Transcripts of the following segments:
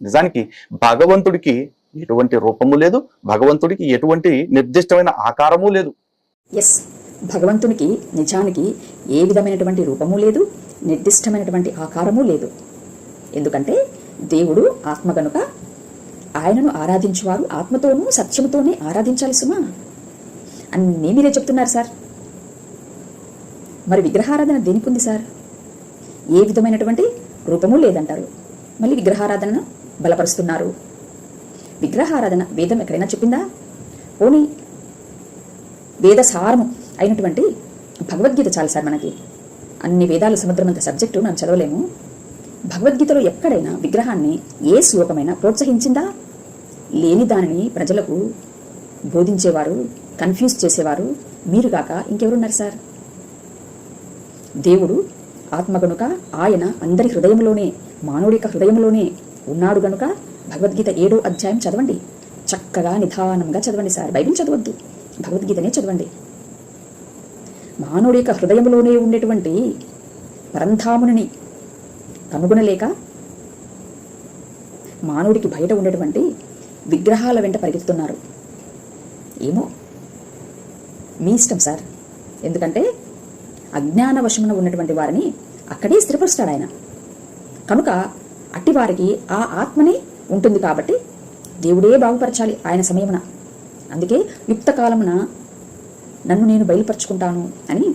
నిజానికి భగవంతుడికి ఎటువంటి రూపము లేదు, భగవంతుడికి ఎటువంటి నిర్దిష్టమైన ఆకారము లేదు. ఎస్, భగవంతునికి నిజానికి ఏ విధమైనటువంటి రూపము లేదు, నిర్దిష్టమైనటువంటి ఆకారము లేదు. ఎందుకంటే దేవుడు ఆత్మ గనుక ఆయనను ఆరాధించువారు ఆత్మతోనూ సత్యముతోనే ఆరాధించాలి సుమా. అన్నీ మీరే చెప్తున్నారు సార్. మరి విగ్రహారాధన దేనికి ఉంది సార్? ఏ విధమైనటువంటి రూపము లేదంటారు, మళ్ళీ విగ్రహారాధనను బలపరుస్తున్నారు. విగ్రహారాధన వేదం ఎక్కడైనా చెప్పిందా? పోనీ వేద సారము అయినటువంటి భగవద్గీత చాలు సార్ మనకి. అన్ని వేదాలు సముద్రమంత సబ్జెక్టు మనం చదవలేము. భగవద్గీతలో ఎక్కడైనా విగ్రహాన్ని ఏ శ్లోకమైనా ప్రోత్సహించిందా? లేని దానిని ప్రజలకు బోధించేవారు, కన్ఫ్యూజ్ చేసేవారు మీరు కాక ఇంకెవరున్నారు సార్? దేవుడు ఆత్మ గనుక ఆయన అందరి హృదయంలోనే, మానవుడి యొక్క హృదయంలోనే ఉన్నాడు గనుక భగవద్గీత 7వ అధ్యాయం చదవండి. చక్కగా నిదానంగా చదవండి సార్. బైబిల్ చదవద్దు, భగవద్గీతనే చదవండి. మానవుడి యొక్క హృదయంలోనే ఉండేటువంటి పరంధాముని కనుగొనలేక మానవుడికి బయట ఉండేటువంటి విగ్రహాల వెంట పరిగెత్తుతున్నారు. ఏమో మీ ఇష్టం సార్. ఎందుకంటే అజ్ఞాన వశమున ఉన్నటువంటి వారిని అక్కడే స్థిరపరుస్తాడు ఆయన. కనుక అట్టి వారికి ఆ ఆత్మనే ఉంటుంది కాబట్టి దేవుడే బాగుపరచాలి ఆయన సమయమున. అందుకే యుక్త కాలమున నన్ను నేను బయలుపరుచుకుంటాను అని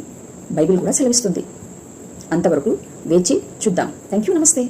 బైబిల్ కూడా సెలవిస్తుంది. అంతవరకు వేచి చూద్దాం. థ్యాంక్ యూ, నమస్తే.